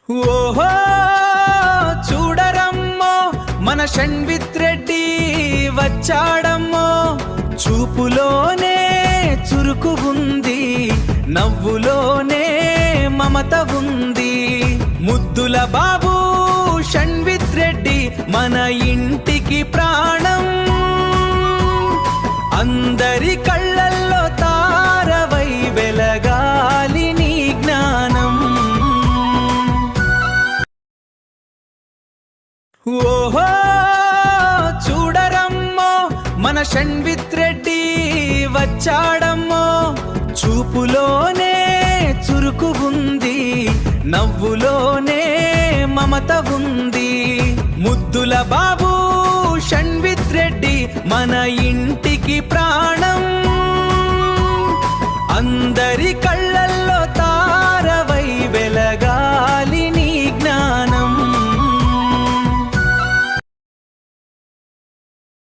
ఓహో చూడరమ్మో మన షణ్విత్ రెడ్డి వచ్చాడమ్మో, చూపులోనే చురుకు ఉంది, నవ్వులోనే మమత ఉంది. ముద్దుల బాబు షణ్విత్ రెడ్డి మన ఇంటికి ప్రాణం, అందరి కళ్ళల్లో తారవై వెలగాలి నీ జ్ఞానం. ఓహో చూడరమ్మో మన షణ్విత్ రెడ్డి వచ్చాడమ్మో, చూపులోనే చురుకు ఉంది, నవ్వులోనే మమత ఉంది. ముద్దుల బాబు షణ్విత్ రెడ్డి మన ఇంటికి ప్రాణం, అందరి కళ్ళ